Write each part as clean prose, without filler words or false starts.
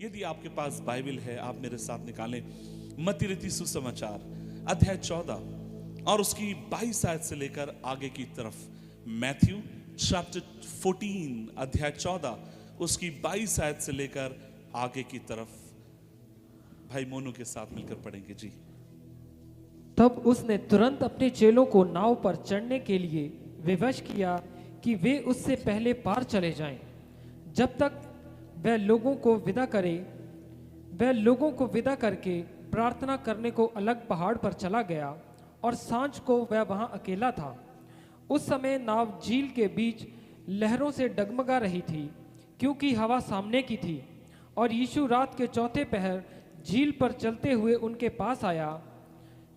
यदि आपके पास बाइबल है आप मेरे साथ निकालें मत्ती रचित सुसमाचार अध्याय 14 और उसकी 22 आयत से लेकर आगे की तरफ। मैथ्यू चैप्टर 14 अध्याय 14 उसकी 22 आयत से लेकर आगे की तरफ। भाई मोनू के साथ मिलकर पढ़ेंगे जी। तब उसने तुरंत अपने चेलों को नाव पर चढ़ने के लिए विवश किया कि वे उससे पहले पार चले जाएं, जब तक वह लोगों को विदा करके प्रार्थना करने को अलग पहाड़ पर चला गया और सांझ को वह वहां अकेला था। उस समय नाव झील के बीच लहरों से डगमगा रही थी, क्योंकि हवा सामने की थी। और यीशु रात के चौथे पहर झील पर चलते हुए उनके पास आया।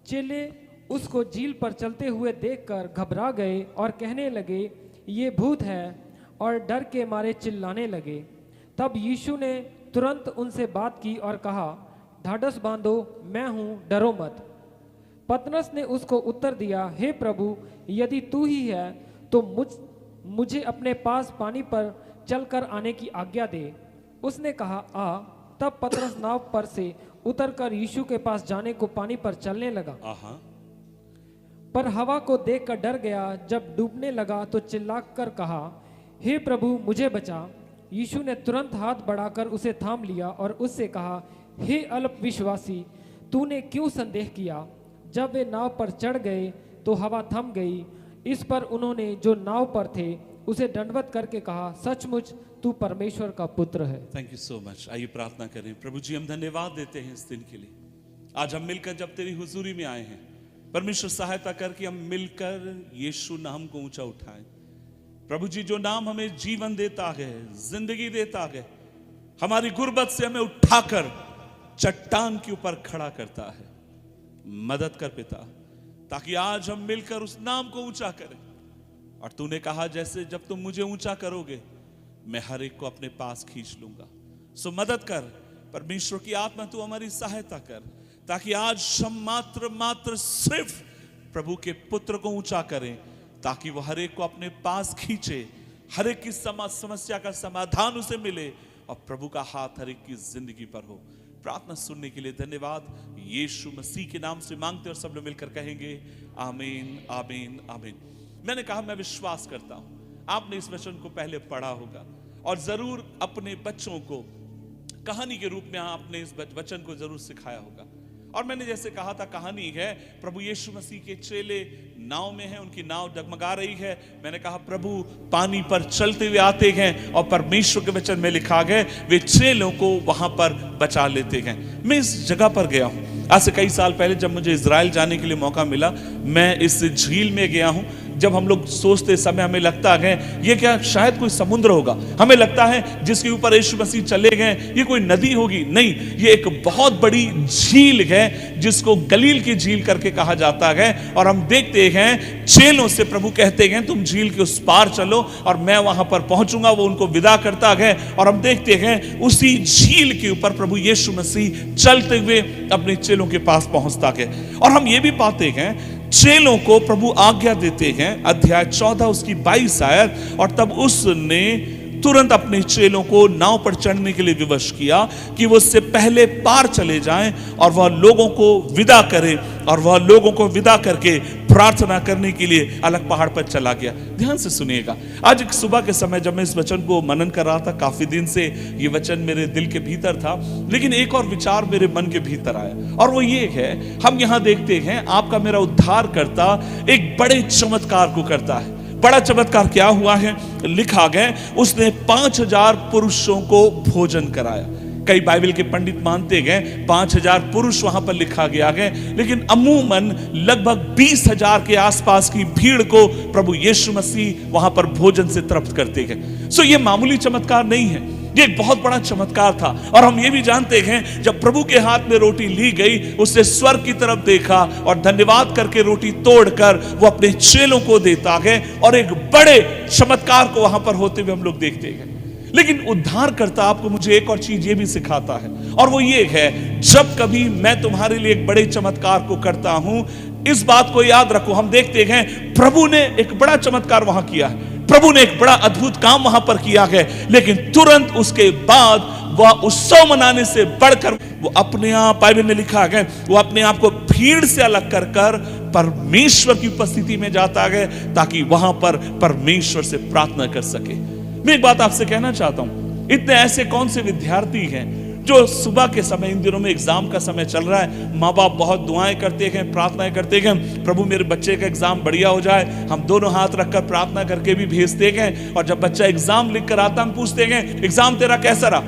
चेले उसको झील पर चलते हुए देखकर घबरा गए और कहने लगे, ये भूत है, और डर के मारे चिल्लाने लगे। तब यीशु ने तुरंत उनसे बात की और कहा, ढाढ़स बांधो, मैं हूं, डरो मत। पतरस ने उसको उत्तर दिया, हे प्रभु, यदि तू ही है तो मुझे अपने पास पानी पर चलकर आने की आज्ञा दे। उसने कहा, आ। तब पतरस नाव पर से उतरकर यीशु के पास जाने को पानी पर चलने लगा, पर हवा को देखकर डर गया। जब डूबने लगा तो चिल्लाकर कहा, हे प्रभु, मुझे बचा। यीशु ने तुरंत हाथ बढ़ाकर उसे थाम लिया और उससे कहा, हे अल्प विश्वासी, तूने क्यों संदेह किया। जब वे नाव पर चढ़ गए तो हवा थम गई। इस पर उन्होंने जो नाव पर थे उसे दंडवत करके कहा, सचमुच तू परमेश्वर का पुत्र है। Thank you so much. आइए प्रार्थना करें। प्रभु जी, हम धन्यवाद देते हैं इस दिन के लिए। आज हम मिलकर जब तेरी हुजूरी में आए हैं, परमेश्वर सहायता करके हम मिलकर यीशु नाम को ऊंचा उठाएं। प्रभु जी, जो नाम हमें जीवन देता है, जिंदगी देता है, हमारी गुर्बत से हमें उठाकर चट्टान के ऊपर खड़ा करता है, मदद कर पिता, ताकि आज हम मिलकर उस नाम को ऊंचा करें। और तूने कहा, जैसे जब तुम मुझे ऊंचा करोगे मैं हर एक को अपने पास खींच लूंगा। सो मदद कर परमेश्वर की आत्मा, तू हमारी सहायता कर, ताकि आज हम मात्र सिर्फ प्रभु के पुत्र को ऊंचा करें, ताकि वो हर एक को अपने पास खींचे, हर एक की समस्या का समाधान उसे मिले और प्रभु का हाथ हर एक की जिंदगी पर हो। प्रार्थना सुनने के लिए धन्यवाद। यीशु मसीह के नाम से मांगते और सब लोग मिलकर कहेंगे आमीन, आमीन, आमीन। मैंने कहा, मैं विश्वास करता हूं आपने इस वचन को पहले पढ़ा होगा और जरूर अपने बच्चों को कहानी के रूप में आपने इस वचन को जरूर सिखाया होगा। और मैंने जैसे कहा था, कहानी है, प्रभु यीशु मसीह के चेले नाव में हैं, उनकी नाव डगमगा रही है। मैंने कहा, प्रभु पानी पर चलते हुए आते हैं और परमेश्वर के वचन में लिखा गया वे चेलों को वहां पर बचा लेते हैं। मैं इस जगह पर गया हूं आज से कई साल पहले, जब मुझे इजराइल जाने के लिए मौका मिला। मैं इस झील में गया हूं। जब हम लोग सोचते समय हमें लगता है ये क्या शायद कोई समुद्र होगा, हमें लगता है जिसके ऊपर यीशु मसीह चले गए ये कोई नदी होगी। नहीं, ये एक बहुत बड़ी झील है जिसको गलील की झील करके कहा जाता है। और हम देखते हैं चेलों से प्रभु कहते हैं तुम झील के उस पार चलो और मैं वहां पर पहुंचूंगा। वो उनको विदा करता है और हम देखते हैं उसी झील के ऊपर प्रभु यीशु मसीह चलते हुए अपने चेलों के पास पहुंचता है। और हम ये भी पाते हैं चेलों को प्रभु आज्ञा देते हैं, अध्याय 14 उसकी 22 आयत, और तब उसने तुरंत अपने चेलों को नाव पर चढ़ने के लिए विवश किया कि वो उससे पहले पार चले जाएं और वह लोगों को विदा करे। और वह लोगों को विदा करके प्रार्थना करने के लिए अलग पहाड़ पर चला गया। ध्यान से सुनिएगा, आज एक सुबह के समय जब मैं इस वचन को मनन कर रहा था, काफी दिन से ये वचन मेरे दिल के भीतर था, लेकिन एक और विचार मेरे मन के भीतर आया और वो ये है, हम यहां देखते हैं आपका मेरा उद्धारकर्ता एक बड़े चमत्कार को करता है। बड़ा चमत्कार क्या हुआ है? लिखा गया उसने 5000 पुरुषों को भोजन कराया। कई बाइबल के पंडित मानते गए 5000 पुरुष वहां पर लिखा गया है, लेकिन अमूमन लगभग 20,000 के आसपास की भीड़ को प्रभु यीशु मसीह वहां पर भोजन से तृप्त करते गए। सो ये मामूली चमत्कार नहीं है, ये एक बहुत बड़ा चमत्कार था। और हम ये भी जानते हैं जब प्रभु के हाथ में रोटी ली गई, उसने स्वर्ग की तरफ देखा और धन्यवाद करके रोटी तोड़कर वो अपने चेलों को देता है और एक बड़े चमत्कार को वहां पर होते हुए हम लोग देखते हैं। लेकिन उद्धारकर्ता आपको मुझे एक और चीज ये भी सिखाता है और वो ये है, जब कभी मैं तुम्हारे लिए एक बड़े चमत्कार को करता हूं, इस बात को याद रखो। हम देखते हैं प्रभु ने एक बड़ा चमत्कार वहां किया है, प्रभु ने एक बड़ा अद्भुत काम वहां पर किया है, लेकिन तुरंत उसके बाद वह उत्सव मनाने से बढ़कर वो अपने आप, बाइबल में लिखा है, वो अपने आप को भीड़ से अलग कर कर परमेश्वर की उपस्थिति में जाता है ताकि वहां पर परमेश्वर से प्रार्थना कर सके। मैं एक बात आपसे कहना चाहता हूं, इतने ऐसे कौन से विद्यार्थी हैं जो सुबह के समय, इन दिनों में एग्जाम का समय चल रहा है, माँ बाप बहुत दुआएं करते हैं, प्रार्थनाएं करते हैं, प्रभु मेरे बच्चे का एग्जाम बढ़िया हो जाए। हम दोनों हाथ रखकर प्रार्थना करके भी भेजते हैं, और जब बच्चा एग्जाम लिख कर आता, हम पूछते हैं एग्जाम तेरा कैसा रहा,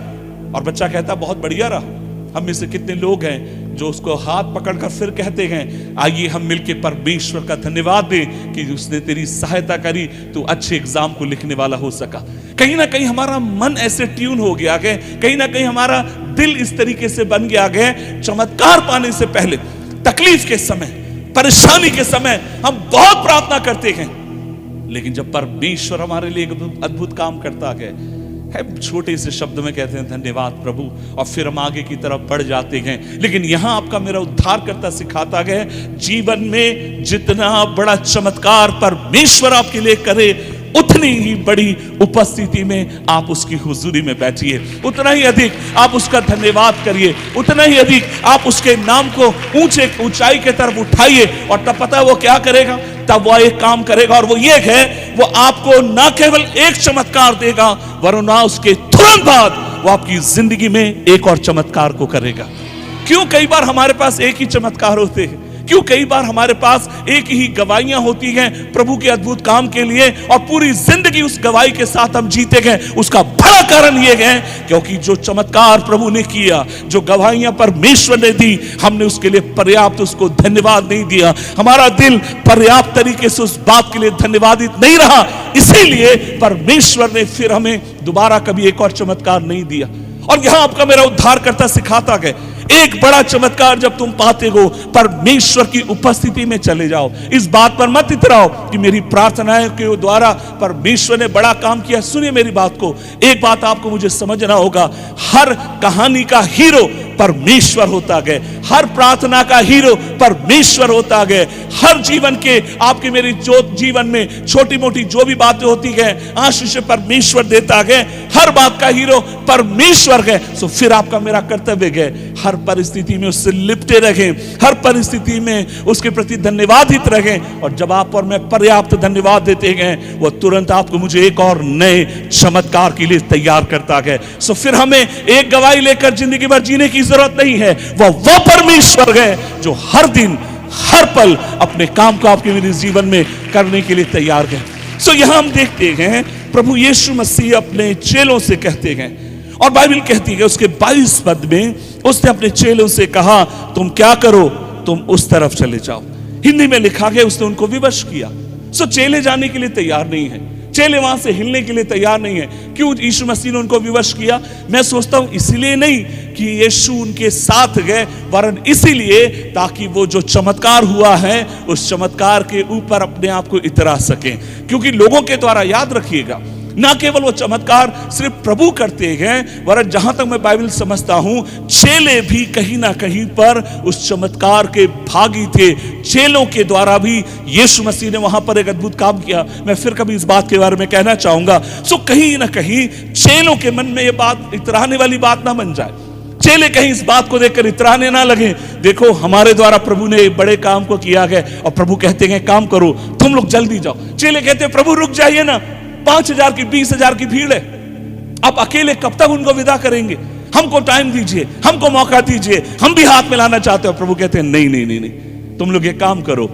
और बच्चा कहता बहुत बढ़िया रहा। हम में से कितने लोग हैं जो उसको हाथ पकड़कर फिर कहते हैं आइए हम मिलकर परमेश्वर का धन्यवाद दें कि उसने तेरी सहायता करी, तू अच्छे एग्जाम को लिखने वाला हो सका। कहीं ना कहीं हमारा मन ऐसे ट्यून हो गया है, कहीं ना कहीं हमारा दिल इस तरीके से बन गया है, चमत्कार पाने से पहले, तकलीफ के समय, परेशानी के समय हम बहुत प्रार्थना करते हैं, लेकिन जब परमेश्वर हमारे लिए एक अद्भुत काम करता है, छोटे से शब्द में कहते हैं धन्यवाद प्रभु, और फिर हम आगे की तरफ बढ़ जाते हैं। लेकिन यहां आपका मेरा उद्धारकर्ता सिखाता है, जीवन में जितना बड़ा चमत्कार परमेश्वर आपके लिए करे, उतनी ही बड़ी उपस्थिति में आप उसकी हुजूरी में बैठिए, उतना ही अधिक आप उसका धन्यवाद करिए, उतना ही अधिक आप उसके नाम को ऊंचाई की तरफ उठाइए। और तब पता है वो क्या करेगा, तब वह एक काम करेगा, और वो ये है, वो आपको ना केवल एक चमत्कार देगा, वरना उसके तुरंत बाद वो आपकी जिंदगी में एक और चमत्कार को करेगा। क्यों कई बार हमारे पास एक ही चमत्कार होते हैं, क्यों कई बार हमारे पास एक ही गवाहियां होती हैं प्रभु के अद्भुत काम के लिए, और पूरी जिंदगी उस गवाही के साथ हम जीते गए? उसका बड़ा कारण यह है क्योंकि जो चमत्कार प्रभु ने किया, जो गवाहियां परमेश्वर ने दी, हमने उसके लिए पर्याप्त उसको धन्यवाद नहीं दिया। हमारा दिल पर्याप्त तरीके से उस बात के लिए धन्यवादित नहीं रहा, इसीलिए परमेश्वर ने फिर हमें दोबारा कभी एक और चमत्कार नहीं दिया। और यहां आपका मेरा उद्धारकर्ता सिखाता है, एक बड़ा चमत्कार जब तुम पाते हो, परमेश्वर की उपस्थिति में चले जाओ। इस बात पर मत इतराओ कि मेरी प्रार्थनाएं के द्वारा परमेश्वर ने बड़ा काम किया। सुनिए मेरी बात को, एक बात आपको मुझे समझना होगा, हर कहानी का हीरो परमेश्वर होता है, हर प्रार्थना का हीरो परमेश्वर होता है, हर जीवन के आपके मेरे जो जीवन में छोटी मोटी जो भी बातें होती है, आशीष परमेश्वर देता है, हर बात का हीरो परमेश्वर है। सो फिर आपका मेरा कर्तव्य है, हर परिस्थिति में उससे लिपटे रहें, हर परिस्थिति में उसके प्रति धन्यवादित रहें, और जब आप और मैं पर्याप्त धन्यवाद देते हैं, वो तुरंत आपको मुझे एक और नए चमत्कार के लिए तैयार करता है। सो फिर हमें एक गवाही लेकर जिंदगी भर जीने की जरूरत नहीं है, वो परमेश्वर है जो हर दिन हर पल अपने काम को आपके मेरे जीवन में करने के लिए तैयार है। सो यहां हम देखते हैं प्रभु यीशु मसीह अपने चेलों से कहते हैं, और बाइबल कहती है उसके 22 पद में उसने अपने चेलों से कहा, तुम क्या करो, तुम उस तरफ चले जाओ। हिंदी में लिखा गया उसने उनको विवश किया। सो चेले जाने के लिए तैयार नहीं है, चेले वहां से हिलने के लिए तैयार नहीं है। क्यों यीशु मसीह ने उनको विवश किया? मैं सोचता हूं इसलिए नहीं कि यीशु उनके साथ गए, वरन इसीलिए ताकि वो जो चमत्कार हुआ है उस चमत्कार के ऊपर अपने आप को इतरा सकें। क्योंकि लोगों के द्वारा, याद रखिएगा, ना केवल वो चमत्कार सिर्फ प्रभु करते हैं, वरन जहां तक मैं बाइबल समझता हूं, चेले भी कहीं ना कहीं पर उस चमत्कार के भागी थे। चेलों के द्वारा भी यीशु मसीह ने वहां पर एक अद्भुत काम किया। मैं फिर कभी इस बात के बारे में कहना चाहूंगा। सो कहीं ना कहीं चेलों के मन में ये बात इतराने वाली बात ना बन जाए, चेले कहीं इस बात को देखकर इतराने ना लगे, देखो हमारे द्वारा प्रभु ने एक बड़े काम को किया है, और प्रभु कहते हैं काम करो, तुम लोग जल्दी जाओ। चेले कहते हैं प्रभु रुक जाइए ना, 5,000 की 20,000 की भीड़ है, आप अकेले कब तक उनको विदा करेंगे? हमको टाइम दीजिए, हमको मौका दीजिए, हम भी हाथ मिलाना चाहते हो। प्रभु कहते हैं नहीं नहीं नहीं नहीं, तुम लोग एक काम करो,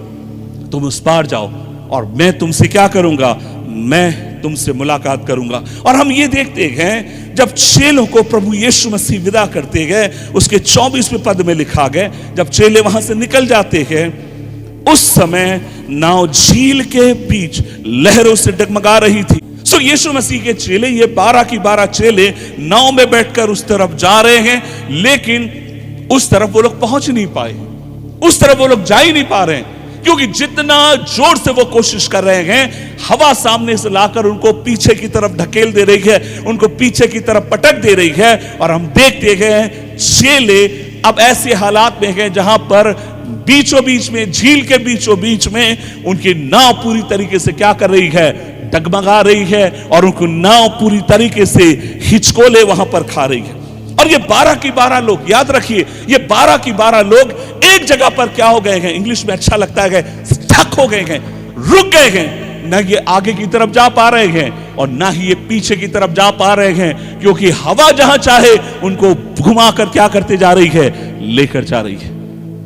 तुम उस पार जाओ, और मैं तुमसे क्या करूंगा, मैं तुमसे मुलाकात करूंगा। और हम ये देखते हैं जब चेलों को प्रभु यीशु मसीह विदा करते गए, उसके 24वें पद में लिखा गया, जब चेले वहां से निकल जाते हैं, उस समय नाव झील के बीच लहरों से डगमगा रही थी। सो यीशु मसीह के चेले, ये 12 की 12 चेले नाव में बैठकर उस तरफ जा रहे हैं, लेकिन उस तरफ वो लोग पहुंच नहीं पाए, उस तरफ वो लोग जा ही नहीं पा रहे हैं, क्योंकि जितना जोर से वो कोशिश कर रहे हैं, हवा सामने से लाकर उनको पीछे की तरफ ढकेल दे रही है, उनको पीछे की तरफ पटक दे रही है। और हम देखते हैं चेले अब ऐसे हालात में हैं जहां पर बीचों बीच में, झील के बीचों बीच में उनकी नाव पूरी तरीके से क्या कर रही है, डगमगा रही है, और उनको नाव पूरी तरीके से हिचकोले वहां पर खा रही है। और ये 12 की 12 लोग, याद रखिए, ये 12 की 12 लोग एक जगह पर क्या हो गए हैं, इंग्लिश में अच्छा लगता है, स्टक हो गए हैं, रुक गए हैं। ना ये आगे की तरफ जा पा रहे हैं और ना ही ये पीछे की तरफ जा पा रहे हैं, क्योंकि हवा जहां चाहे उनको घुमाकर क्या करते जा रही है, लेकर जा रही है।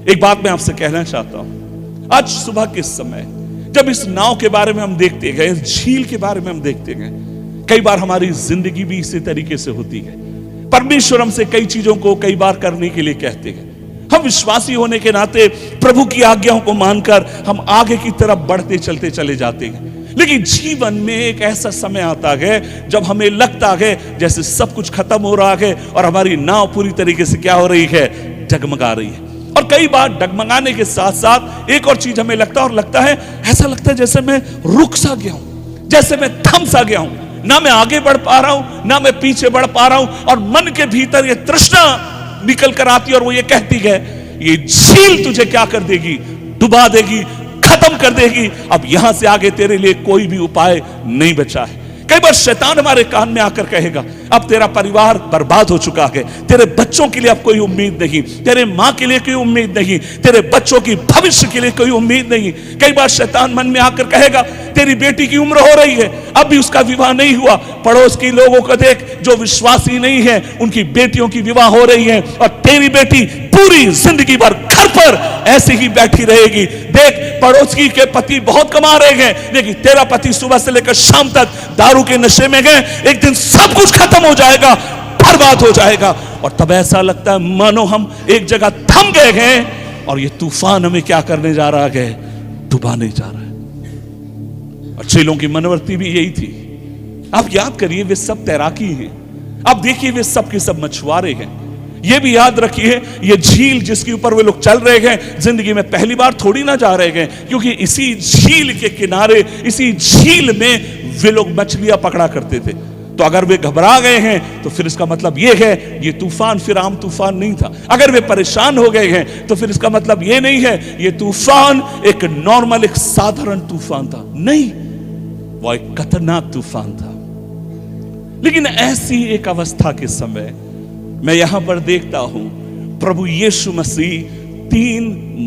एक बात मैं आपसे कहना चाहता हूं, आज सुबह के समय जब इस नाव के बारे में हम देखते गए, इस झील के बारे में हम देखते गए, कई बार हमारी जिंदगी भी इसी तरीके से होती है। परमेश्वर हमसे कई चीजों को कई बार करने के लिए कहते हैं। हम विश्वासी होने के नाते प्रभु की आज्ञाओं को मानकर हम आगे की तरफ बढ़ते चलते चले जाते हैं। लेकिन जीवन में एक ऐसा समय आता है जब हमें लगता है जैसे सब कुछ खत्म हो रहा है और हमारी नाव पूरी तरीके से क्या हो रही है, डगमगा रही है। और कई बार डगमगाने के साथ साथ एक और चीज हमें लगता है, ऐसा लगता है जैसे मैं रुक सा गया हूं, जैसे मैं थम सा गया हूं, ना मैं आगे बढ़ पा रहा हूं ना मैं पीछे बढ़ पा रहा हूं। और मन के भीतर ये तृष्णा निकल कर आती है और वो ये कहती है, ये झील तुझे क्या कर देगी, डुबा देगी, खत्म कर देगी। अब यहां से आगे तेरे लिए कोई भी उपाय नहीं बचा है। कई बार शैतान हमारे कान में आकर कहेगा, अब तेरा परिवार बर्बाद हो चुका है, तेरे बच्चों के लिए अब कोई उम्मीद नहीं, तेरे मां के लिए कोई उम्मीद नहीं, तेरे बच्चों की भविष्य के लिए कोई उम्मीद नहीं। कई बार शैतान मन में आकर कहेगा, तेरी बेटी की उम्र हो रही है, अब भी उसका विवाह नहीं हुआ, पड़ोस के लोगों को देख जो विश्वासी नहीं है, उनकी बेटियों की विवाह हो रही है और तेरी बेटी पूरी जिंदगी भर घर पर ऐसे ही बैठी रहेगी। देख, पड़ोसी के पति बहुत कमा रहे हैं, लेकिन तेरा पति सुबह से लेकर शाम तक दारू के नशे में गए, एक दिन सब कुछ खत्म हो जाएगा, बर्बाद हो जाएगा। और तब ऐसा लगता है मानो हम एक जगह थम गए हैं और ये तूफान हमें क्या करने जा रहा है, डुबाने जा रहा है। और चेलों की मनोवृत्ति भी यही थी। आप याद करिए, वे सब तैराकी हैं, आप देखिए वे सब के सब मछुआरे हैं। ये भी याद रखिए, ये झील जिसके ऊपर वे लोग चल रहे हैं, जिंदगी में पहली बार थोड़ी ना जा रहे हैं, क्योंकि इसी झील के किनारे, इसी झील में वे लोग मछलियां पकड़ा करते थे। तो अगर वे घबरा गए हैं तो फिर इसका मतलब यह है, ये तूफान फिर आम तूफान नहीं था। अगर वे परेशान हो गए हैं तो फिर इसका मतलब यह नहीं है ये तूफान एक नॉर्मल, एक साधारण तूफान था, नहीं, वो एक खतरनाक तूफान था। लेकिन ऐसी एक अवस्था के समय मैं यहां पर देखता हूं, प्रभु यीशु मसीह 3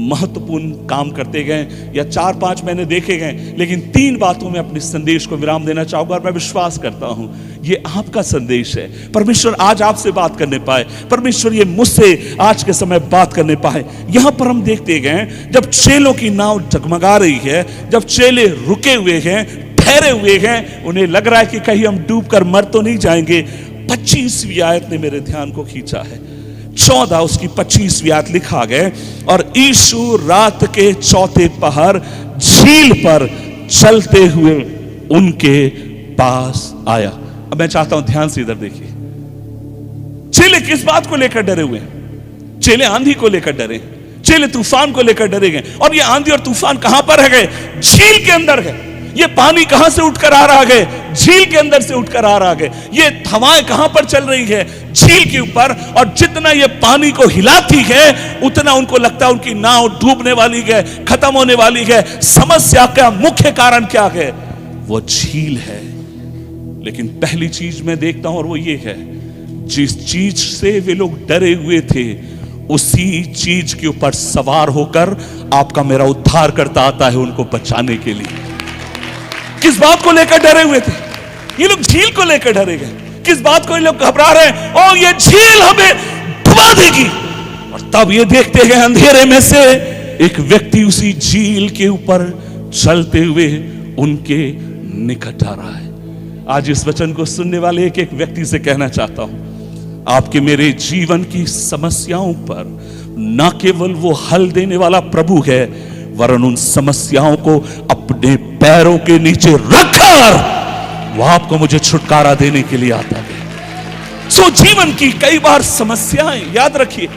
महत्वपूर्ण काम करते गए, या 4-5 मैंने देखे गए, लेकिन 3 बातों में अपने संदेश को विराम देना चाहूंगा। और मैं विश्वास करता हूं ये आपका संदेश है। परमेश्वर आज आपसे बात करने पाए, परमेश्वर ये मुझसे आज के समय बात करने पाए। यहां पर हम देखते गए, जब चेलों की नाव जगमगा रही है, जब चेले रुके हुए हैं, ठहरे हुए हैं, उन्हें लग रहा है कि कहीं हम डूब कर मर तो नहीं जाएंगे, 25वीं आयत ने मेरे ध्यान को खींचा है। 14 उसकी 25वीं आयत लिखा गया, और यीशु रात के चौथे पहर झील पर चलते हुए उनके पास आया। अब मैं चाहता हूं ध्यान से इधर देखिए, चेले किस बात को लेकर डरे हुए हैं? चेले आंधी को लेकर डरे, चेले तूफान को लेकर डरे गए। और ये आंधी और तूफान कहां पर है? झील के अंदर है। ये पानी कहां से उठकर आ रहा है? झील के अंदर से उठकर आ रहा है। ये हवाएं कहां पर चल रही है? झील के ऊपर। और जितना ये पानी को हिलाती है, उतना उनको लगता है उनकी नाव डूबने वाली है, खत्म होने वाली है। समस्या का मुख्य कारण क्या है? वो झील है। लेकिन पहली चीज मैं देखता हूं और वो ये है, जिस चीज से वे लोग डरे हुए थे, उसी चीज के ऊपर सवार होकर आपका मेरा उद्धार करता आता है उनको बचाने के लिए। किस बात को लेकर डरे हुए थे? ये लोग झील को लेकर डरे गए। किस बात को ये लोग घबरा रहे हैं? और ये झील हमें डुबा देगी। और तब ये देखते हैं अंधेरे में से एक व्यक्ति उसी झील के ऊपर चलते हुए उनके निकट आ रहा है। आज इस वचन को सुनने वाले एक एक व्यक्ति से कहना चाहता हूं, आपके मेरे जीवन की समस्याओं पर न केवल वो हल देने वाला प्रभु है, वरन उन समस्याओं को अपने पैरों के नीचे रखकर वो आपको मुझे छुटकारा देने के लिए आता है। सो जीवन की कई बार समस्याएं, याद रखिए,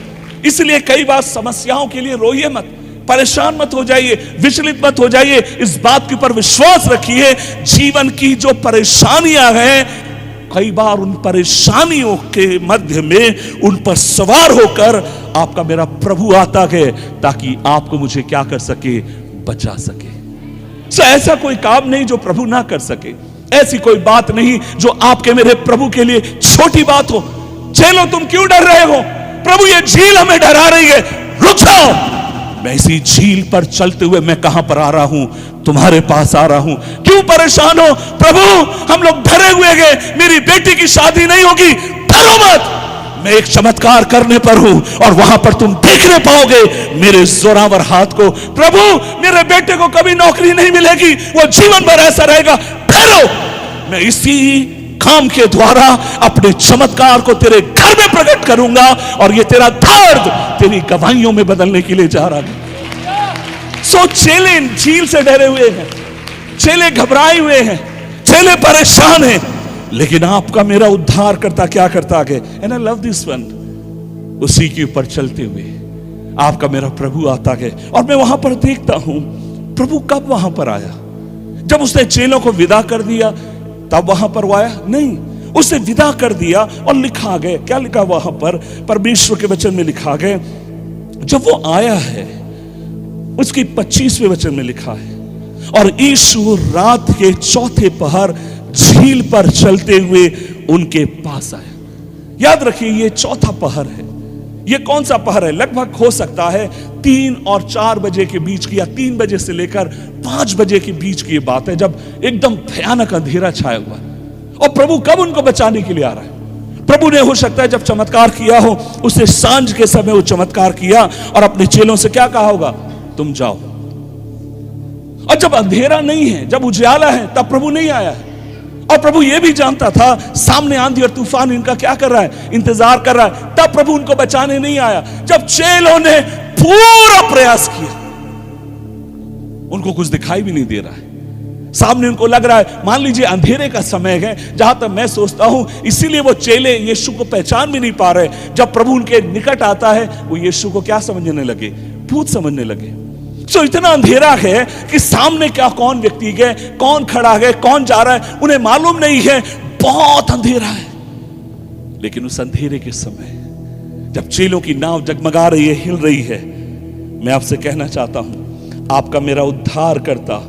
इसलिए कई बार समस्याओं के लिए रोइए मत, परेशान मत हो जाइए, विचलित मत हो जाइए। इस बात के ऊपर विश्वास रखिए, जीवन की जो परेशानियां हैं, कई बार उन परेशानियों के मध्य में उन पर सवार होकर आपका मेरा प्रभु आता है, ताकि आपको मुझे क्या कर सके? बचा सके। ऐसा कोई काम नहीं जो प्रभु ना कर सके, ऐसी कोई बात नहीं जो आपके मेरे प्रभु के लिए छोटी बात हो। चेलो तुम क्यों डर रहे हो? प्रभु ये झील हमें डरा रही है, रुक जाओ। मैं इसी झील पर चलते हुए मैं कहां पर आ रहा हूं? तुम्हारे पास आ रहा हूं। क्यों परेशान हो? प्रभु हम लोग डरे हुए गए, मेरी बेटी की शादी नहीं होगी। डरो मत, मैं एक चमत्कार करने पर हूं और वहां पर तुम देखने पाओगे मेरे जोरावर हाथ को। प्रभु मेरे बेटे को कभी नौकरी नहीं मिलेगी, वो जीवन भर ऐसा रहेगा। ठहरो, मैं इसी काम के द्वारा अपने चमत्कार को तेरे घर में प्रकट करूंगा और ये तेरा दर्द तेरी गवाहियों में बदलने के लिए जा रहा है। सो चेले झील से डरे हुए हैं, चेले घबराए हुए हैं, चेले परेशान हैं, लेकिन आपका मेरा उद्धार करता क्या करता आगे? And I love this one. उसी के ऊपर चलते हुए आपका मेरा प्रभु आता गए और मैं वहां पर देखता हूं प्रभु कब वहां पर आया? जब उसने चेलों को विदा कर दिया तब वहां पर वो आया? नहीं, उसे विदा कर दिया और लिखा गया, क्या लिखा वहां पर? परमेश्वर के वचन में लिखा गया, जब वो आया है उसकी 25वें वचन में लिखा है, और यीशु रात के चौथे पहर झील पर चलते हुए उनके पास आया। याद रखिए ये चौथा पहर है। ये कौन सा पहर है? लगभग हो सकता है 3 और 4 बजे के बीच की, या 3 बजे से लेकर 5 बजे के बीच की ये बात है, जब एकदम भयानक अंधेरा छाया हुआ। और प्रभु कब उनको बचाने के लिए आ रहा है? प्रभु ने हो सकता है जब चमत्कार किया हो उसे सांझ के समय वो चमत्कार किया और अपने चेलों से क्या कहा होगा? तुम जाओ। और जब अंधेरा नहीं है, जब उजाला है, तब प्रभु नहीं आया है। और प्रभु यह भी जानता था सामने आंधी और तूफान इनका क्या कर रहा है? इंतजार कर रहा है। तब प्रभु उनको बचाने नहीं आया। जब चेलों ने पूरा प्रयास किया, उनको कुछ दिखाई भी नहीं दे रहा है, सामने उनको लग रहा है, मान लीजिए अंधेरे का समय है, जहां तक मैं सोचता हूं इसीलिए वो चेले यीशु को पहचान भी नहीं पा रहे। जब प्रभु उनके निकट आता है वो यीशु को क्या समझने लगे? भूत समझने लगे। तो इतना अंधेरा है कि सामने क्या, कौन व्यक्ति गए, कौन खड़ा है, कौन जा रहा है, उन्हें मालूम नहीं है। बहुत अंधेरा है। लेकिन उस अंधेरे के समय जब चेलों की नाव जगमगा रही है, हिल रही है, मैं आपसे कहना चाहता हूं आपका मेरा उद्धार करता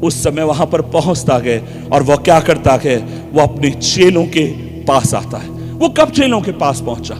उस समय वहां पर पहुंचता गए और वह क्या करता है? वो अपने चेलों के पास आता है। वो कब चेलों के पास पहुंचा?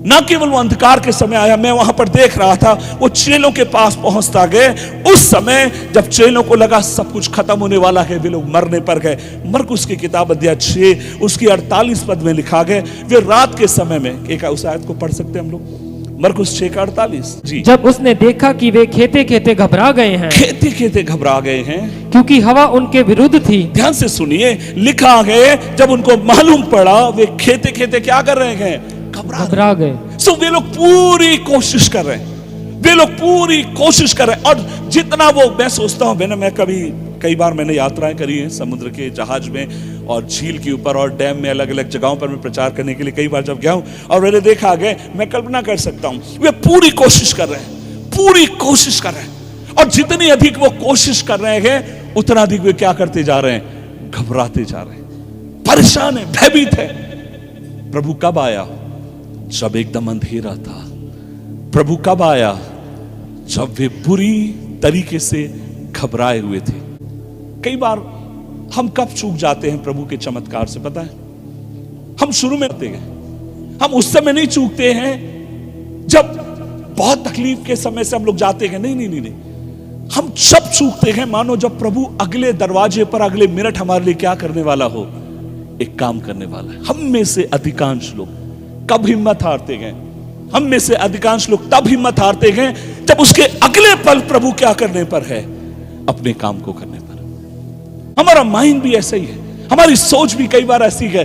ना केवल वो अंधकार के समय आया, मैं वहां पर देख रहा था, वो चेलों के पास पहुंचता गए उस समय जब चेलों को लगा सब कुछ खत्म होने वाला है, वे लोग मरने पर गए। मरकुस की किताब अध्याय 6 उसकी 48 पद में लिखा गया, वे रात के समय में, एक उस आयत को पढ़ सकते हैं हम लोग? मरकुस 6 का 48 जी। जब उसने देखा कि वे खेते खेते घबरा गए हैं, खेते खेते घबरा गए हैं, क्योंकि हवा उनके विरुद्ध थी। ध्यान से सुनिए, लिखा गया जब उनको मालूम पड़ा वे खेते खेते क्या कर रहे हैं? घबरा गए। सो वे लोग पूरी कोशिश कर रहे हैं, वे लोग पूरी कोशिश कर रहे हैं। और जितना वो, मैं सोचता हूं, मैं कई बार मैंने यात्राएं करी हैं समुद्र के जहाज में और झील के ऊपर और डैम में, अलग अलग जगहों पर मैं प्रचार करने के लिए कई बार जब गया हूं और मैंने देखा गया, मैं कल्पना कर सकता हूं वे पूरी कोशिश कर रहे हैं, पूरी कोशिश कर रहे हैं। और जितनी अधिक वो कोशिश कर रहे हैं उतना अधिक वे क्या करते जा रहे हैं? घबराते जा रहे हैं, परेशान है, भयभीत है। प्रभु कब आया? जब एकदम अंधेरा था। प्रभु कब आया? जब वे बुरी तरीके से घबराए हुए थे। कई बार हम कब चूक जाते हैं प्रभु के चमत्कार से, पता है? हम शुरू में करते हैं, हम उस समय नहीं चूकते हैं जब बहुत तकलीफ के समय से हम लोग जाते हैं। नहीं नहीं नहीं नहीं, हम जब चूकते हैं मानो जब प्रभु अगले दरवाजे पर अगले मिनट हमारे लिए क्या करने वाला हो? एक काम करने वाला है। हम में से अधिकांश लोग कब हिम्मत हारते हैं? हम में से अधिकांश लोग तब हिम्मत हारते हैं जब उसके अगले पल प्रभु क्या करने पर है? अपने काम को करने पर। हमारा माइंड भी ऐसा ही है, हमारी सोच भी कई बार ऐसी है,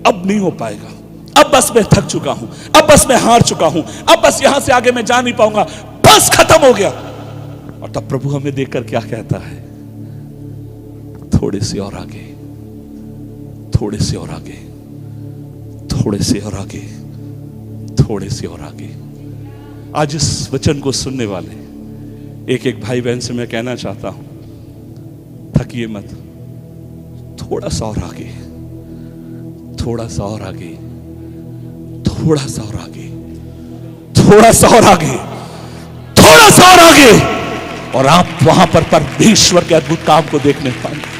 अब नहीं हो पाएगा, अब बस मैं थक चुका हूं, अब बस मैं हार चुका हूं, अब बस यहां से आगे मैं जा नहीं पाऊंगा, बस खत्म हो गया। और तब प्रभु हमें देखकर क्या कहता है? थोड़े से और आगे, थोड़े से और आगे, थोड़े से और आगे, थोड़े से और आगे। आज इस वचन को सुनने वाले एक एक भाई बहन से मैं कहना चाहता हूं, थकिए मत, थोड़ा सा और आगे, थोड़ा सा और आगे, थोड़ा सा और आगे, थोड़ा सा और आगे, थोड़ा सा और आगे, और आप वहां पर परमेश्वर के अद्भुत काम को देखने पाएंगे।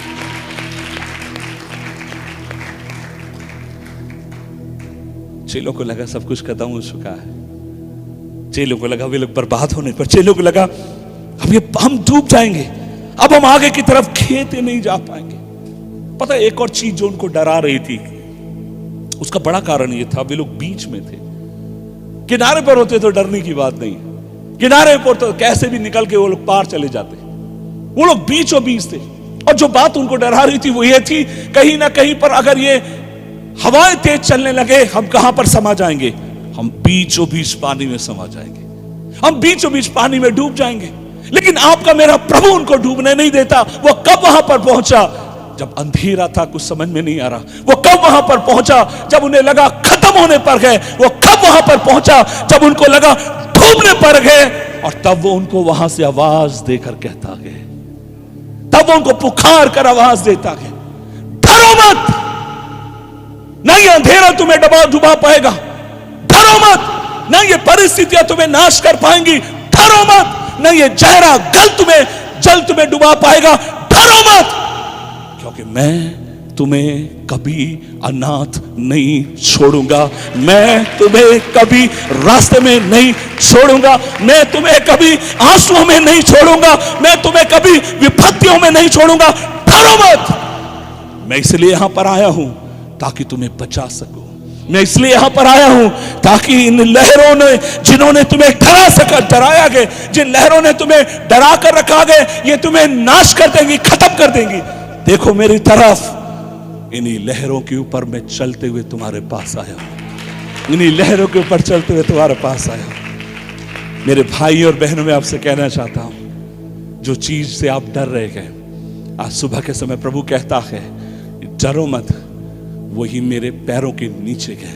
चेलों को लगा सब कुछ खत्म हो चुका है, चेलों को लगा वे लोग बर्बाद होने पर, चेलों को लगा अब ये हम डूब जाएंगे, अब हम आगे की तरफ खेते नहीं जा पाएंगे। पता है एक और चीज जो उनको डरा रही थी, उसका बड़ा कारण ये था, वे लोग बीच में थे। किनारे पर होते तो डरने की बात नहीं, किनारे पर तो कैसे भी निकल के वो लोग पार चले जाते, वो लोग बीचों बीच थे। और जो बात उनको डरा रही थी वो ये थी, कहीं ना कहीं पर अगर ये हवाएं तेज चलने लगे हम कहां पर समा जाएंगे, हम बीचों बीच पानी में समा जाएंगे, हम बीचों बीच पानी में डूब जाएंगे। लेकिन आपका मेरा प्रभु उनको डूबने नहीं देता। वो कब वहां पर पहुंचा, जब अंधेरा था, कुछ समझ में नहीं आ रहा। वो कब वहां पर पहुंचा, जब उन्हें लगा खत्म होने पर गए। वो कब वहां पर पहुंचा, जब उनको लगा डूबने पर गए। और तब वो उनको वहां से आवाज देकर कहता गए, तब वो उनको पुकार कर आवाज देता गया, डरो मत, नहीं अंधेरा तुम्हें डुबा पाएगा, डरो मत, ना ये परिस्थितियां तुम्हें नाश कर पाएंगी, डरो मत, ना ये जहरा जल तुम्हें डुबा पाएगा, डरो मत, क्योंकि मैं तुम्हें कभी अनाथ नहीं छोड़ूंगा, मैं तुम्हें कभी रास्ते में नहीं छोड़ूंगा, मैं तुम्हें कभी आंसुओं में नहीं छोड़ूंगा, मैं तुम्हें कभी विपत्तियों में नहीं छोड़ूंगा, डरो मत। मैं इसलिए यहां पर आया हूं ताकि तुम्हें बचा सकूं, मैं इसलिए यहां पर आया हूं ताकि इन लहरों ने जिन्होंने तुम्हें डराया गए, जिन लहरों ने तुम्हें डरा कर रखा गए, ये तुम्हें नाश कर देंगी, खत्म कर देंगी। देखो मेरी तरफ, इन्हीं लहरों के ऊपर मैं चलते हुए तुम्हारे पास आया, इन्हीं लहरों के ऊपर चलते हुए तुम्हारे पास आया। मेरे भाई और बहनों में आपसे कहना चाहता हूं, जो चीज से आप डर रहे हैं, आज सुबह के समय प्रभु कहता है डरो मत, वही मेरे पैरों के नीचे है।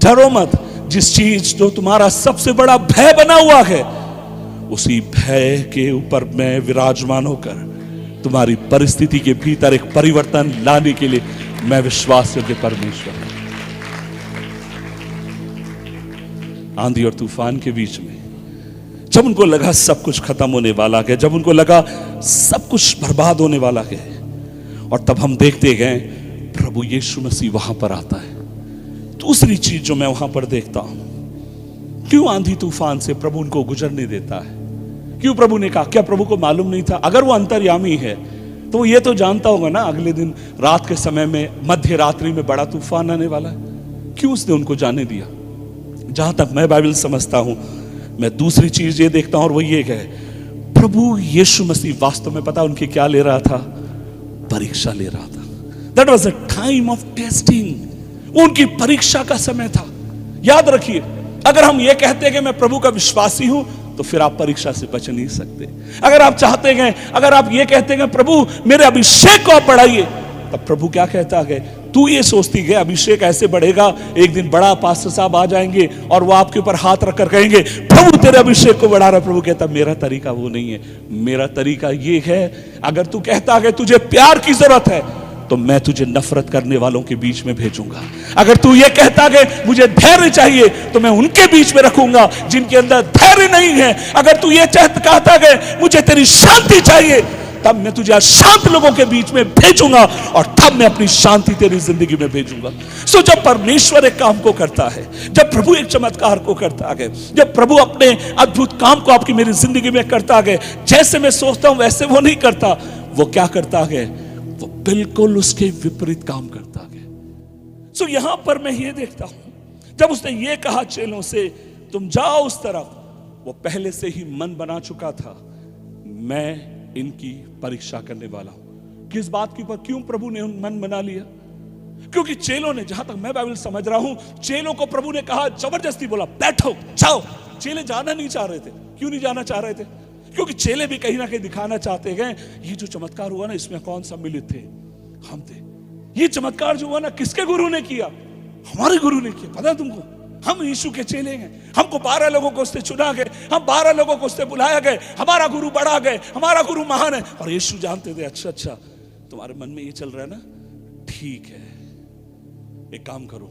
डरो मत, जिस चीज जो तुम्हारा सबसे बड़ा भय बना हुआ है, उसी भय के ऊपर मैं विराजमान होकर तुम्हारी परिस्थिति के भीतर एक परिवर्तन लाने के लिए मैं विश्वास योग्य परमेश्वर हूं। आंधी और तूफान के बीच में जब उनको लगा सब कुछ खत्म होने वाला है, जब उनको लगा सब कुछ बर्बाद होने वाला है, और तब हम देखते गए प्रभु यीशु मसीह वहां पर आता है। दूसरी चीज जो मैं वहां पर देखता हूं, क्यों आंधी तूफान से प्रभु उनको गुजरने देता है? क्यों प्रभु ने कहा? क्या प्रभु को मालूम नहीं था? अगर वो अंतर्यामी है तो वो ये तो जानता होगा ना अगले दिन रात के समय में, मध्य रात्रि में बड़ा तूफान आने वाला है। क्यों उसने उनको जाने दिया? जहां तक मैं बाइबल समझता हूं, मैं दूसरी चीज ये देखता हूं और वो ये है, प्रभु यीशु मसीह वास्तव में पता उनकी क्या ले रहा था? परीक्षा ले रहा था। That was a time of testing. वो उनकी परीक्षा का समय था। याद रखिए, अगर हम ये कहते हैं कि मैं प्रभु का विश्वासी हूं, तो फिर आप परीक्षा से बच नहीं सकते। अगर आप चाहते हैं, अगर आप ये कहते हैं प्रभु मेरे अभिषेक को आप बढ़ाइए, तब प्रभु क्या कहता है? तू ये सोचती है अभिषेक ऐसे बढ़ेगा, एक दिन बड़ा पास्टर साहब आ जाएंगे और वो आपके ऊपर हाथ रखकर कहेंगे प्रभु तेरे अभिषेक को बढ़ा रहा। प्रभु कहता मेरा तरीका वो नहीं है, मेरा तरीका ये है, अगर तू कहता है तुझे प्यार की जरूरत है, तो मैं तुझे नफरत करने वालों के बीच में भेजूंगा। अगर तू ये कहता है मुझे धैर्य चाहिए, तो मैं उनके बीच में रखूंगा जिनके अंदर धैर्य नहीं है। अगर तू ये कहता है मुझे तेरी शांति चाहिए, तब मैं तुझे अशांत लोगों के बीच में भेजूंगा और तब मैं अपनी शांति तेरी जिंदगी में भेजूंगा। सो जब परमेश्वर एक काम को करता है, जब प्रभु एक चमत्कार को करता है, जब प्रभु अपने अद्भुत काम को आपकी मेरी जिंदगी में करता है, जैसे मैं सोचता हूं वैसे वो नहीं करता। वो क्या करता है? वो बिल्कुल उसके विपरीत काम करता है। सो यहां पर मैं ये देखता हूं, जब उसने ये कहा चेलों से तुम जाओ उस तरफ, वो पहले से ही मन बना चुका था, मैं इनकी परीक्षा करने वाला हूं। किस बात के ऊपर? क्यों प्रभु ने मन बना लिया? क्योंकि चेलों ने, जहां तक मैं बाइबल समझ रहा हूं, चेलों को प्रभु ने कहा, जबरदस्ती बोला बैठो जाओ। चेले जाना नहीं चाह रहे थे। क्यों नहीं जाना चाह रहे थे? क्योंकि चेले भी कहीं ना कहीं दिखाना चाहते हैं ये जो चमत्कार हुआ ना, इसमें कौन सम्मिलित थे? हम थे। ये चमत्कार जो हुआ ना, किसके गुरु ने किया? हमारे गुरु ने किया। पता है तुमको, हम यीशु के चेले हैं। हमको 12 लोगों को उससे चुना गए, हम 12 लोगों को उससे बुलाया गए, हमारा गुरु बढ़ा गए, हमारा गुरु महान है। और यीशु जानते थे, अच्छा तुम्हारे मन में ये चल रहा है ना, ठीक है, एक काम करो,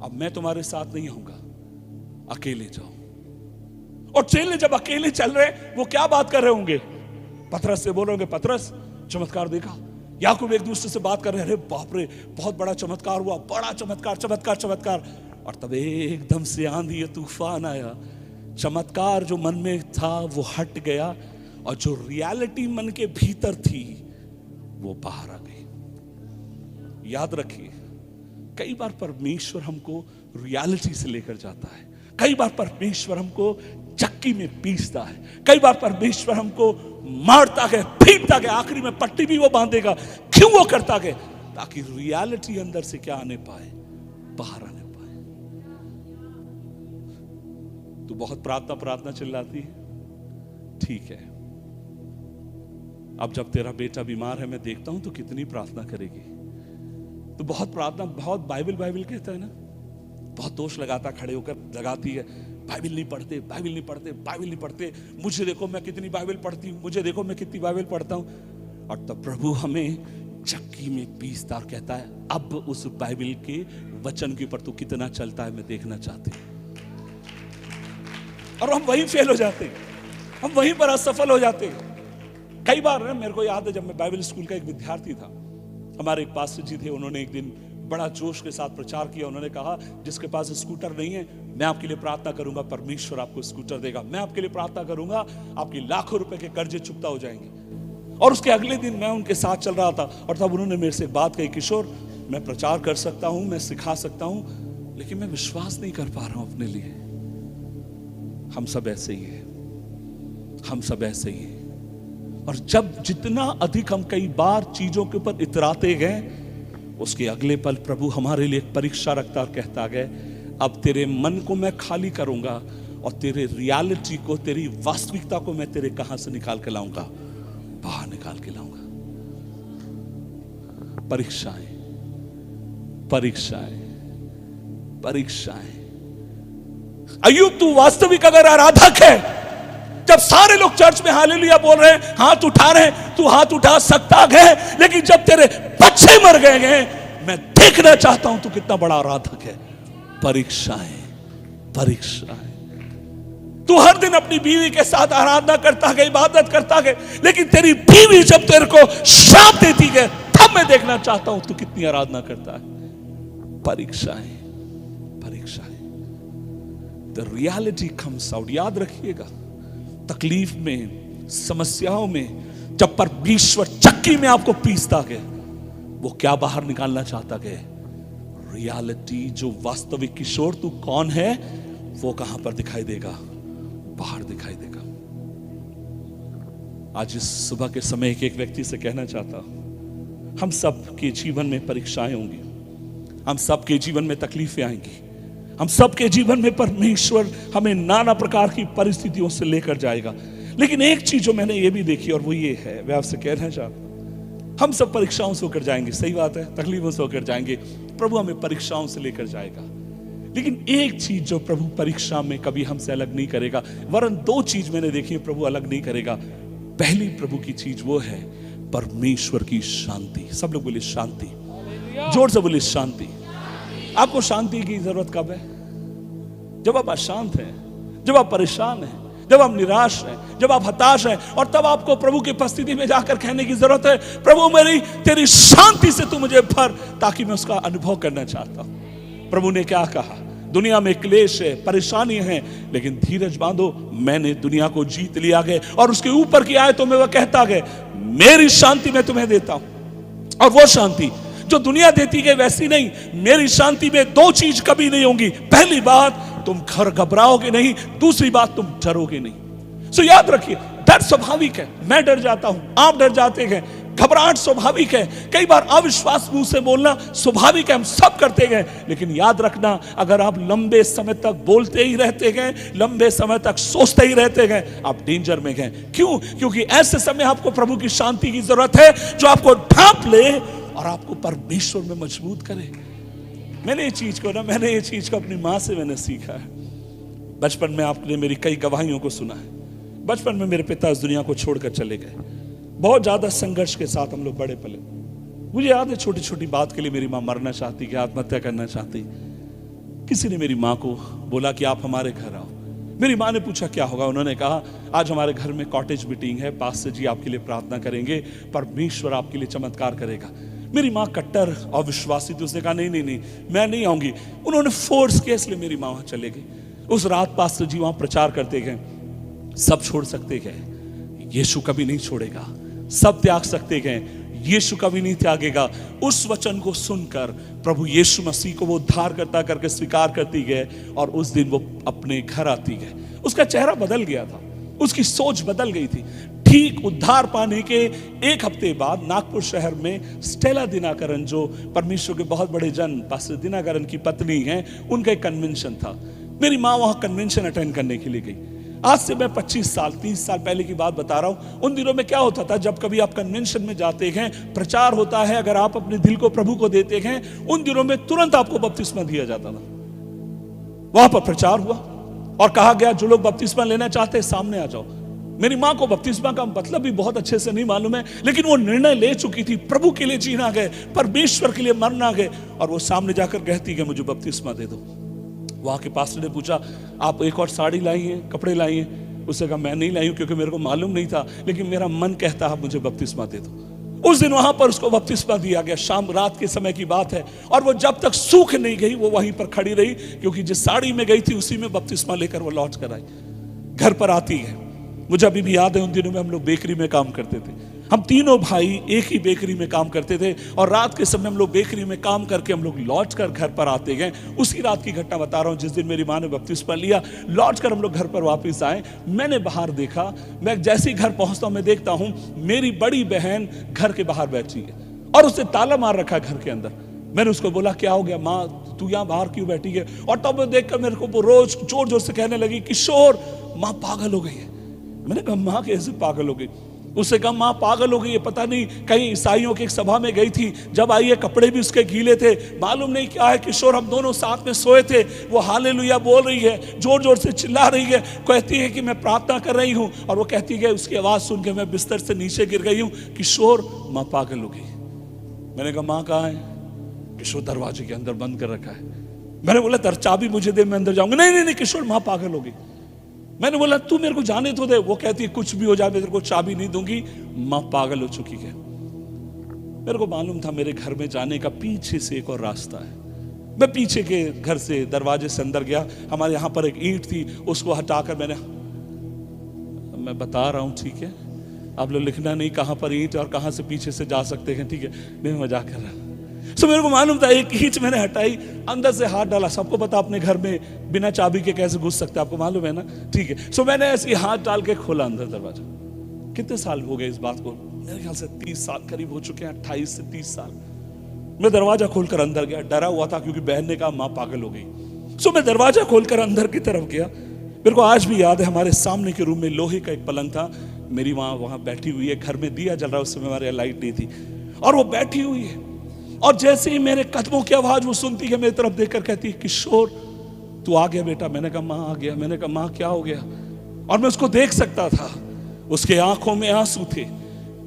अब मैं तुम्हारे साथ नहीं आऊंगा, अकेले जाओ। और चेले जब अकेले चल रहे, वो क्या बात कर रहे होंगे? पतरस से बोलोगे, पतरस चमत्कार देखा? याकूब एक दूसरे से बात कर रहे, अरे बाप रे बहुत बड़ा चमत्कार हुआ, बड़ा चमत्कार चमत्कार चमत्कार। और तब एकदम से आंधी या तूफान आया, चमत्कार जो मन में था वो हट गया, और जो रियलिटी मन के भीतर थी वो बाहर आ गई। याद रखिए, कई बार परमेश्वर हमको रियलिटी से लेकर जाता है, कई बार परमेश्वर हमको चक्की में पीसता है, कई बार परमेश्वर हमको मारता है, पीटता है, आखिरी में पट्टी भी वो बांधेगा। क्यों वो करता है? ताकि रियलिटी अंदर से क्या आने पाए, बाहर आने पाए। तो बहुत प्रार्थना चिल्लाती है, ठीक है। अब जब तेरा बेटा बीमार है, मैं देखता हूं तो कितनी प्रार्थना करेगी। तो बहुत प्रार्थना, बहुत बाइबल कहता है ना, बहुत दोष लगाता, खड़े होकर लगाती है, बाइबल नहीं पढ़ते, बाइबल नहीं पढ़ते, बाइबल नहीं पढ़ते, मुझे देखो मैं कितनी बाइबल पढ़ती हूँ, मुझे देखो मैं कितनी बाइबल पढ़ता हूँ। और तब प्रभु हमें चक्की में पीसता और कहता है, अब उस बाइबल के वचन के ऊपर तू कितना चलता है मैं देखना चाहती हूँ। और हम वहीं फेल हो जाते हैं, हम वहीं पर असफल हो जाते हैं। कई बार ना, मेरे को याद है जब मैं बाइबल स्कूल का एक विद्यार्थी था, हमारे एक पास्टर जी थे, उन्होंने एक दिन बड़ा जोश के साथ प्रचार किया। उन्होंने कहा, जिसके पास स्कूटर नहीं है, मैं आपके लिए प्रार्थना करूंगा, परमेश्वर आपको स्कूटर देगा। मैं आपके लिए प्रार्थना करूंगा, आपके लाखों रुपए के कर्जे चुकता हो जाएंगे। और उसके अगले दिन मैं उनके साथ चल रहा था, और तब उन्होंने मेरे से एक बात कही, किशोर, मैं प्रचार कर सकता हूं, मैं सिखा सकता हूं, लेकिन मैं विश्वास नहीं कर पा रहा हूं अपने लिए। हम सब ऐसे ही है, हम सब ऐसे ही है। और जब जितना अधिक हम कई बार चीजों के ऊपर इतराते गए, उसके अगले पल प्रभु हमारे लिए एक परीक्षा रखता और कहता गया, अब तेरे मन को मैं खाली करूंगा, और तेरे रियलिटी को, तेरी वास्तविकता को मैं तेरे कहां से निकाल के लाऊंगा, बाहर निकाल के लाऊंगा। परीक्षाएं, परीक्षाएं, परीक्षाएं। अय्यूब, तू वास्तविक अगर आराधक है, जब सारे लोग चर्च में हालेलुया बोल रहे हैं, हाथ उठा रहे हैं, तू हाथ उठा सकता है, लेकिन जब तेरे बच्चे मर गए हैं, मैं देखना चाहता हूं तू कितना बड़ा आराधक है। परीक्षाएं, परीक्षाएं। तू हर दिन अपनी बीवी के साथ आराधना करता है, इबादत करता है, लेकिन तेरी बीवी जब तेरे को श्राप देती है, तब मैं देखना चाहता हूं तू कितनी आराधना करता है। परीक्षाएं, परीक्षाएं। The reality comes out. याद रखिएगा, तकलीफ में, समस्याओं में, जब परमेश्वर चक्की में आपको पीसता है, वो क्या बाहर निकालना चाहता है? रियलिटी, जो वास्तविक किशोर तू कौन है, वो कहां पर दिखाई देगा? बाहर दिखाई देगा। आज इस सुबह के समय एक व्यक्ति से कहना चाहता हूं, हम सब के जीवन में परीक्षाएं होंगी, हम सब के जीवन में तकलीफें आएंगी, हम सबके जीवन में परमेश्वर हमें नाना प्रकार की परिस्थितियों से लेकर जाएगा। लेकिन एक चीज जो मैंने ये भी देखी, और वो ये है, मैं आपसे कहना चाहता हूं, हम सब परीक्षाओं से होकर जाएंगे, सही बात है, तकलीफों से होकर जाएंगे, प्रभु हमें परीक्षाओं से लेकर जाएगा। लेकिन एक चीज जो प्रभु परीक्षा में कभी हमसे अलग नहीं करेगा, वरन दो चीज मैंने देखी प्रभु अलग नहीं करेगा। पहली प्रभु की चीज वो है परमेश्वर की शांति। सब लोग बोले शांति, जोर से बोले शांति। आपको शांति की जरूरत कब है? जब आप अशांत हैं, जब आप परेशान हैं, जब आप निराश हैं, जब आप हताश हैं, और तब आपको प्रभु की उपस्थिति में जाकर कहने की जरूरत है, प्रभु मेरी तेरी शांति से तू मुझे भर, ताकि मैं उसका अनुभव करना चाहता हूं। प्रभु ने क्या कहा? दुनिया में क्लेश है, परेशानी है, लेकिन धीरज बांधो, मैंने दुनिया को जीत लिया है। और उसके ऊपर की आयतों में वह कहता है, मेरी शांति मैं तुम्हें देता हूं। और वो शांति जो दुनिया देती है वैसी नहीं, मेरी शांति में दो चीज कभी नहीं होंगी। पहली बात, तुम घर घबराओगे नहीं, दूसरी बात, तुम डरोगे नहीं। सो याद रखिए, डर स्वाभाविक है, मैं डर जाता हूं, आप डर जाते हैं, घबराहट स्वाभाविक है, कई बार अविश्वास मुंह से बोलना स्वाभाविक है, हम सब करते हैं। लेकिन याद रखना, अगर आप लंबे समय तक बोलते ही रहते हैं, लंबे समय तक सोचते ही रहते हैं, आप डेंजर में हैं। क्यों? क्योंकि ऐसे समय आपको प्रभु की शांति की जरूरत है, जो आपको ढांप ले और आपको परमेश्वर में मजबूत करे। मैंने ये चीज को अपनी माँ से मैंने सीखा है। बचपन में आपने मेरी कई गवाहियों को सुना है। बचपन में मेरे पिता इस दुनिया को छोड़कर चले गए, बहुत ज्यादा संघर्ष के साथ हम लोग बड़े पले। मुझे याद है, छोटी छोटी बात के लिए मेरी माँ मरना चाहती, कि आत्महत्या करना चाहती। किसी ने मेरी माँ को बोला कि आप हमारे घर आओ। मेरी माँ ने पूछा क्या होगा? उन्होंने कहा, आज हमारे घर में कॉटेज मीटिंग है, पास्टर जी आपके लिए प्रार्थना करेंगे, परमेश्वर आपके लिए चमत्कार करेगा। मेरी माँ कट्टर और विश्वासी थी, उसने कहा नहीं नहीं नहीं, मैं नहीं आऊंगी। उन्होंने फोर्स किया, इसलिए मेरी माँ वहां चले गई। उस रात पास्टर जी वहां प्रचार करते गए, सब छोड़ सकते गए, यीशु कभी नहीं छोड़ेगा। सब त्याग सकते गए, यीशु कभी नहीं त्यागेगा। उस वचन को सुनकर प्रभु यीशु मसीह को वो उद्धार करता करके स्वीकार करती गए, और उस दिन वो अपने घर आती गए। उसका चेहरा बदल गया था, उसकी सोच बदल गई थी। ठीक उद्धार पाने के एक हफ्ते बाद नागपुर शहर में स्टेला दिनाकरन, जो परमेश्वर के बहुत बड़े जन पास्टर दिनाकरन की पत्नी हैं, उनका एक कन्वेंशन था। मेरी माँ वहां कन्वेंशन अटेंड करने के लिए गई। आज से मैं 25 साल 30 साल पहले की बात बता रहा हूं। उन दिनों में क्या होता था, जब कभी आप कन्वेंशन में जाते हैं, प्रचार होता है, अगर आप अपने दिल को प्रभु को देते हैं, उन दिनों में तुरंत आपको बपतिस्मा दिया जाता था। वहां पर प्रचार हुआ और कहा गया जो लोग बपतिस्मा लेना चाहते हैं सामने आ जाओ। मेरी माँ को बपतिस्मा का मतलब भी बहुत अच्छे से नहीं मालूम है, लेकिन वो निर्णय ले चुकी थी, प्रभु के लिए जीना गए, परमेश्वर के लिए मरना गए, और वो सामने जाकर कहती है मुझे बपतिस्मा दे दो। वहां के पास्टर ने पूछा आप एक और साड़ी लाई हैं, कपड़े लाई हैं? उसने कहा मैं नहीं लाई हूं क्योंकि मेरे को मालूम नहीं था, लेकिन मेरा मन कहता है मुझे बपतिस्मा दे दो। उस दिन वहां पर उसको बपतिस्मा दिया गया। शाम रात के समय की बात है, और वो जब तक सूख नहीं गई वो वहीं पर खड़ी रही, क्योंकि जिस साड़ी में गई थी उसी में बपतिस्मा लेकर वो लौट कर आई। घर पर आती है, मुझे अभी भी याद है, उन दिनों में हम लोग बेकरी में काम करते थे। हम तीनों भाई एक ही बेकरी में काम करते थे, और रात के समय हम लोग बेकरी में काम करके हम लोग लौट कर घर पर आते गए। उसी रात की घटना बता रहा हूं, जिस दिन मेरी माँ ने बपतिस्मा लिया, लौट कर हम लोग घर पर वापस आए। मैंने बाहर देखा, मैं जैसे ही घर पहुंचता हूं मैं देखता हूं मेरी बड़ी बहन घर के बाहर बैठी है, और उसने ताला मार रखा है घर के अंदर। मैंने उसको बोला क्या हो गया माँ, तू यहाँ बाहर क्यों बैठी है? और तब मैं देखकर मेरे को वो रोज जोर जोर से कहने लगी किशोर माँ पागल हो गई है। मैंने कहा माँ कैसे पागल हो गई? उससे कहा माँ पागल हो गई है, पता नहीं कहीं ईसाइयों की एक सभा में गई थी, जब आई है कपड़े भी उसके गीले थे, मालूम नहीं क्या है। किशोर हम दोनों साथ में सोए थे, वो हालेलुया बोल रही है, जोर जोर से चिल्ला रही है, कहती है कि मैं प्रार्थना कर रही हूँ, और वो कहती है उसकी आवाज सुन के मैं बिस्तर से नीचे गिर गई हूँ। किशोर माँ पागल हो गई। मैंने कहा माँ कहाँ है? किशोर दरवाजे के अंदर बंद कर रखा है। मैंने बोला चाबी मुझे दे, मैं अंदर जाऊंगा। नहीं नहीं किशोर माँ पागल हो गई। मैंने बोला तू मेरे को जाने तो दे। वो कहती है कुछ भी हो जाए मैं तेरे को चाबी नहीं दूंगी, माँ पागल हो चुकी है। मेरे को मालूम था मेरे घर में जाने का पीछे से एक और रास्ता है। मैं पीछे के घर से दरवाजे से अंदर गया। हमारे यहाँ पर एक ईंट थी, उसको हटाकर मैं बता रहा हूँ, ठीक है, आप लोग लिखना नहीं कहाँ पर ईंट और कहाँ से पीछे से जा सकते हैं, ठीक है, मैं मजाक कर रहा हूँ। सो मेरे को मालूम था, एक ईंट मैंने हटाई, अंदर से हाथ डाला। सबको पता अपने घर में बिना चाबी के कैसे घुस सकते हैं, आपको मालूम है ना, ठीक है। सो मैंने ऐसे हाथ डाल के खोला अंदर दरवाजा। कितने साल हो गए इस बात को? मेरे ख्याल से 30 साल करीब हो चुके हैं, 28 से 30 साल। मैं दरवाजा खोलकर अंदर गया, डरा हुआ था क्योंकि बहन ने कहा माँ पागल हो गई। सो मैं दरवाजा खोलकर अंदर की तरफ गया। मेरे को आज भी याद है, हमारे सामने के रूम में लोहे का एक पलंग था। मेरी माँ वहां बैठी हुई है, घर में दिया जल रहा है, उस समय हमारे लाइट नहीं थी, और वो बैठी हुई है। और जैसे ही मेरे कदमों की आवाज वो सुनती है, मेरी तरफ देखकर कहती है किशोर तू आ गया बेटा। मैंने कहा माँ आ गया। मैंने कहा माँ क्या हो गया? और मैं उसको देख सकता था, उसके आंखों में आंसू थे।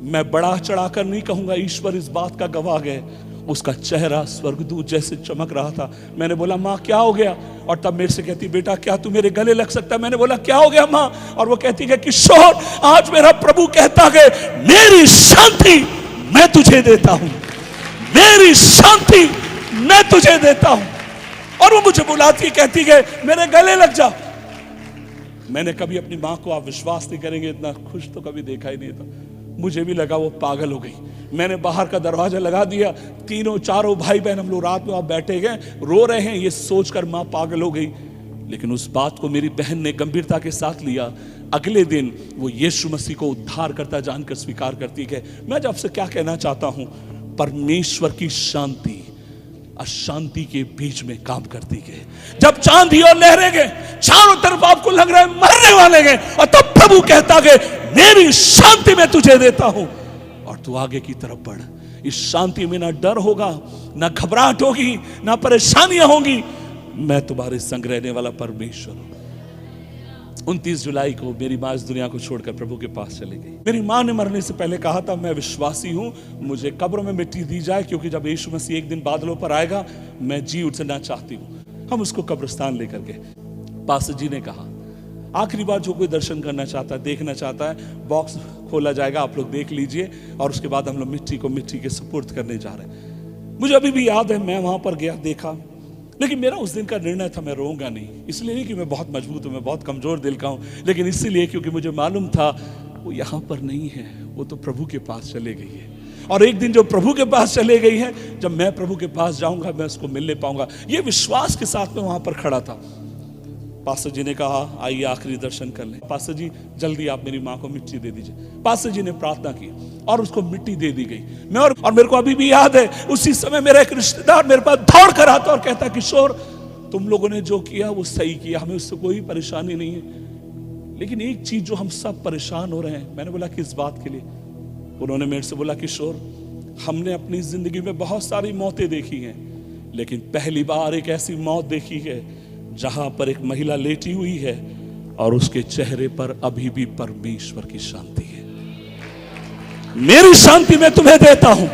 मैं बड़ा चढ़ाकर नहीं कहूंगा, ईश्वर इस बात का गवाह है, उसका चेहरा स्वर्गदूत जैसे चमक रहा था। मैंने बोला माँ क्या हो गया? और तब मेरे से कहती बेटा क्या तू मेरे गले लग सकता है? मैंने बोला क्या हो गया माँ? और वो कहती है किशोर आज मेरा प्रभु कहता है मेरी शांति मैं तुझे देता हूं, मेरी शांति मैं तुझे देता हूं। और वो मुझे बुलाती कहती है मेरे गले लग जा। मैंने कभी अपनी माँ को, आप विश्वास नहीं करेंगे, इतना खुश तो कभी देखा ही नहीं था। मुझे भी लगा वो पागल हो गई। मैंने बाहर का दरवाजा लगा दिया। तीनों चारों भाई बहन हम लोग रात में आप बैठे गए, रो रहे हैं, ये सोचकर माँ पागल हो गई। लेकिन उस बात को मेरी बहन ने गंभीरता के साथ लिया। अगले दिन वो यीशु मसीह को उद्धार करता जानकर स्वीकार करती है। मैं जब से क्या कहना चाहता हूं, परमेश्वर की शांति अशांति के बीच में काम करती है। जब चांदी और लहरें गए, चारों तरफ आपको लग रहा है मरने वाले गए, और तब प्रभु कहता है मेरी शांति मैं तुझे देता हूं और तू आगे की तरफ बढ़। इस शांति में ना डर होगा, ना घबराहट होगी, ना परेशानियां होंगी। मैं तुम्हारे संग रहने वाला परमेश्वर हूं। 29 जुलाई को मेरी माँ इस दुनिया को छोड़कर प्रभु के पास चली गई। मेरी माँ ने मरने से पहले कहा था मैं विश्वासी हूँ, मुझे कब्र में मिट्टी दी जाए, क्योंकि जब यीशु मसीह एक दिन बादलों पर आएगा मैं जी उठना चाहती हूँ। हम उसको कब्रिस्तान लेकर गए। पास्टर जी ने कहा आखिरी बार जो कोई दर्शन करना चाहता है, देखना चाहता है, बॉक्स खोला जाएगा, आप लोग देख लीजिए, और उसके बाद हम लोग मिट्टी को मिट्टी के सुपुर्द करने जा रहे हैं। मुझे अभी भी याद है, मैं वहां पर गया, देखा, लेकिन मेरा उस दिन का निर्णय था मैं रोऊंगा नहीं। इसलिए नहीं कि मैं बहुत मजबूत हूं, मैं बहुत कमजोर दिल का हूं, लेकिन इसीलिए क्योंकि मुझे मालूम था वो यहां पर नहीं है, वो तो प्रभु के पास चले गई है। और एक दिन जो प्रभु के पास चले गई है, जब मैं प्रभु के पास जाऊंगा मैं उसको मिलने पाऊंगा। ये विश्वास के साथ में वहां पर खड़ा था। पास्टर जी ने कहा आइए आखिरी दर्शन कर लें। पास्टर जी जल्दी आप मेरी माँ को मिट्टी दे दीजिए। पास्टर जी ने प्रार्थना की और उसको मिट्टी दे दी गई। मैं और मेरे को अभी भी याद है, उसी समय मेरा एक रिश्तेदार मेरे पास दौड़ कर आता और कहता किशोर तुम लोगों ने जो किया वो सही किया, हमें उससे कोई परेशानी नहीं है, लेकिन एक चीज जो हम सब परेशान हो रहे हैं। मैंने बोला किस बात के लिए? उन्होंने मेरे से बोला किशोर हमने अपनी जिंदगी में बहुत सारी मौतें देखी हैं, लेकिन पहली बार एक ऐसी मौत देखी है जहां पर एक महिला लेटी हुई है और उसके चेहरे पर अभी भी परमेश्वर की शांति है। मेरी शांति मैं तुम्हें देता हूं,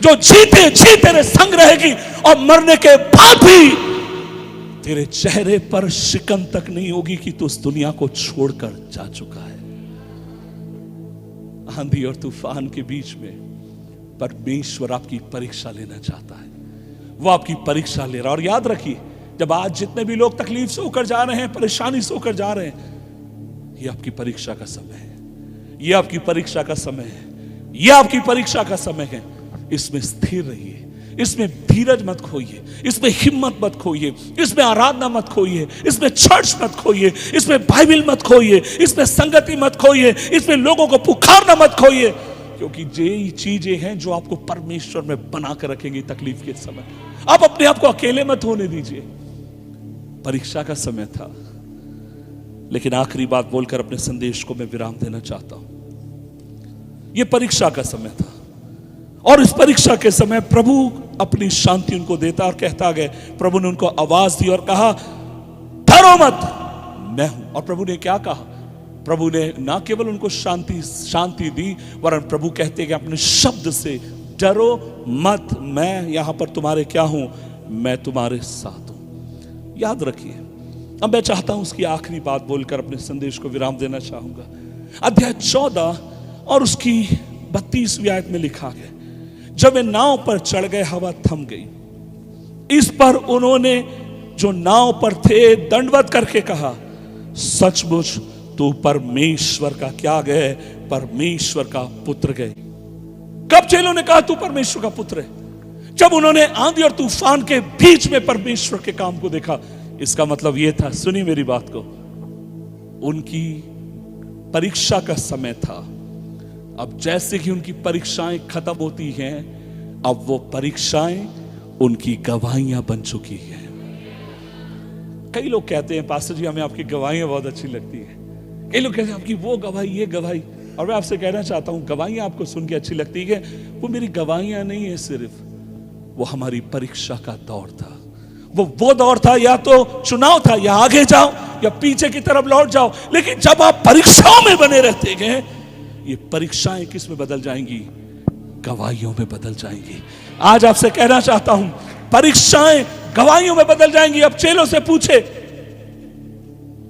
जो जीते जी तेरे संग रहेगी और मरने के बाद भी तेरे चेहरे पर शिकन तक नहीं होगी कि तू उस दुनिया को छोड़कर जा चुका है। आंधी और तूफान के बीच में परमेश्वर आपकी परीक्षा लेना चाहता है, वो आपकी परीक्षा ले रहा। और याद रखिए, जब आज जितने भी लोग तकलीफ से होकर जा रहे हैं, परेशानी से होकर जा रहे हैं, ये आपकी परीक्षा का समय है, ये आपकी परीक्षा का समय है, ये आपकी परीक्षा का समय है। इसमें स्थिर रहिए, इसमें धीरज मत खोइए, इसमें हिम्मत मत खोइए, इसमें आराधना मत खोइए, इसमें चर्च मत खोइए, इसमें बाइबल मत खोइए, इसमें संगति मत खोइए, इसमें लोगों को पुकारना मत खोइए, क्योंकि ये चीजें हैं जो आपको परमेश्वर में बना कर रखेंगी तकलीफ के समय। आप अपने आप को अकेले मत होने दीजिए। परीक्षा का समय था, लेकिन आखिरी बात बोलकर अपने संदेश को मैं विराम देना चाहता हूं। यह परीक्षा का समय था और इस परीक्षा के समय प्रभु अपनी शांति उनको देता और कहता गया। प्रभु ने उनको आवाज दी और कहा डरो मत, मैं हूं। और प्रभु ने क्या कहा? प्रभु ने ना केवल उनको शांति दी, वरन प्रभु कहते कि अपने शब्द से डरो मत, मैं यहां पर तुम्हारे क्या हूं, मैं तुम्हारे साथ हूं। याद रखिए, अब मैं चाहता हूं उसकी आखिरी बात बोलकर अपने संदेश को विराम देना चाहूंगा। अध्याय 14 और उसकी 32वीं आयत में लिखा गया, जब वे नाव पर चढ़ गए हवा थम गई। इस पर उन्होंने जो नाव पर थे दंडवत करके कहा सचमुच तू परमेश्वर का क्या गए, परमेश्वर का पुत्र गए। कब चेलों ने कहा तू परमेश्वर का पुत्र है? जब उन्होंने आंधी और तूफान के बीच में परमेश्वर के काम को देखा। इसका मतलब यह था, सुनिए मेरी बात को, उनकी परीक्षा का समय था। अब जैसे कि उनकी परीक्षाएं खत्म होती हैं, अब वो परीक्षाएं उनकी गवाहियां बन चुकी हैं। कई लोग कहते हैं पास्टर जी हमें आपकी गवाहियां बहुत अच्छी लगती है, कई लोग कहते हैं आपकी वो गवाही ये गवाही। और मैं आपसे कहना चाहता हूं, गवाहियां आपको सुन के अच्छी लगती है, वो मेरी गवाहियां नहीं है, सिर्फ वो हमारी परीक्षा का दौर था। वो दौर था, या तो चुनाव था, या आगे जाओ या पीछे की तरफ लौट जाओ। लेकिन जब आप परीक्षाओं में बने रहते हैं, ये परीक्षाएं किस में बदल जाएंगी? गवाहियों में बदल जाएंगी। आज आपसे कहना चाहता हूं, परीक्षाएं गवाहियों में बदल जाएंगी। अब चेलों से पूछे,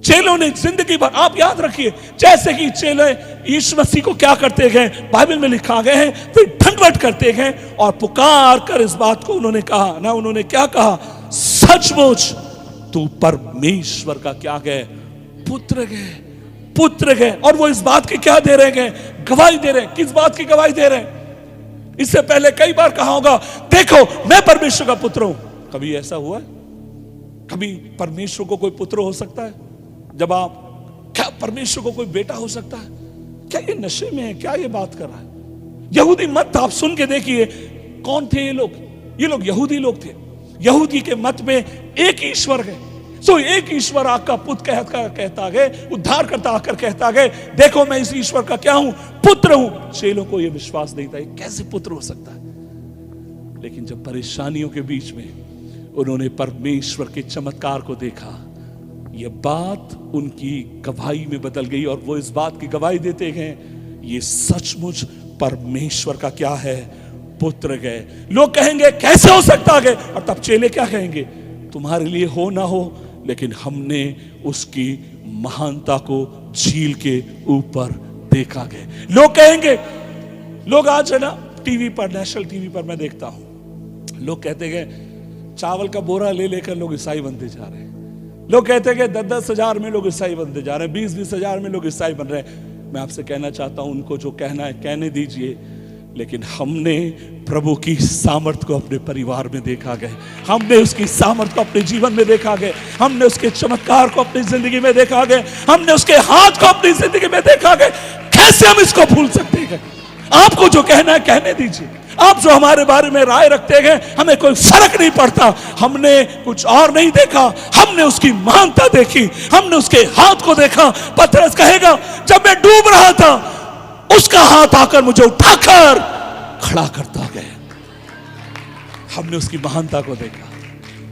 चेलों ने जिंदगी भर, आप याद रखिए, जैसे कि चेले यीशु मसीह को क्या करते गए, बाइबल में लिखा गया है, फिर दंडवत करते गए और पुकार कर इस बात को उन्होंने कहा ना, उन्होंने क्या कहा? सचमुच तू परमेश्वर का क्या गए, पुत्र गए, पुत्र गए। और वो इस बात की क्या दे रहे हैं? गवाही दे रहे हैं। किस बात की गवाही दे रहे हैं? इससे पहले कई बार कहा होगा, देखो मैं परमेश्वर का पुत्र हूं। कभी ऐसा हुआ है? कभी परमेश्वर को कोई पुत्र हो सकता है? जब आप, क्या परमेश्वर को कोई बेटा हो सकता है? क्या ये नशे में है? क्या ये बात कर रहा है? यहूदी मत आप सुन के देखिए, कौन थे ये लोग? ये लोग यहूदी लोग थे। यहूदी के मत में एक ईश्वर है। सो एक ईश्वर आपका पुत्र कहता गए, उद्धार करता आकर कहता गए, देखो मैं इस ईश्वर का क्या हूं, पुत्र हूं। चेलों को यह विश्वास नहीं था, कैसे पुत्र हो सकता है? लेकिन जब परेशानियों के बीच में उन्होंने परमेश्वर के चमत्कार को देखा, यह बात उनकी गवाही में बदल गई और वो इस बात की गवाही देते गए, ये सचमुच परमेश्वर का क्या है, पुत्र गए। लोग कहेंगे कैसे हो सकता है? और तब चेले क्या कहेंगे? तुम्हारे लिए हो ना हो, लेकिन हमने उसकी महानता को झील के ऊपर देखा गया। लोग कहेंगे, लोग आज है ना टीवी पर, नेशनल टीवी पर मैं देखता हूं, लोग कहते हैं चावल का बोरा ले लेकर लोग ईसाई बनते जा रहे हैं। लोग कहते हैं कि 10-10 हजार में लोग ईसाई बनते जा रहे हैं, 20-20 हजार में लोग ईसाई बन रहे हैं। मैं आपसे कहना चाहता हूं, उनको जो कहना है कहने दीजिए, लेकिन हमने प्रभु की सामर्थ को अपने परिवार में देखा गया, हमने उसकी सामर्थ को अपने जीवन में देखा गया, हमने उसके चमत्कार को अपनी जिंदगी में देखा गया, हमने उसके हाथ को अपनी जिंदगी में देखा गया। कैसे हम इसको भूल सकते हैं? आपको जो कहना है कहने दीजिए। आप जो हमारे बारे में राय रखते हैं, हमें कोई फर्क नहीं पड़ता। हमने कुछ और नहीं देखा, हमने उसकी महानता देखी, हमने उसके हाथ को देखा। पतरस कहेगा, जब मैं डूब रहा था, उसका हाथ आकर मुझे उठाकर खड़ा करता गया। हमने उसकी महानता को देखा,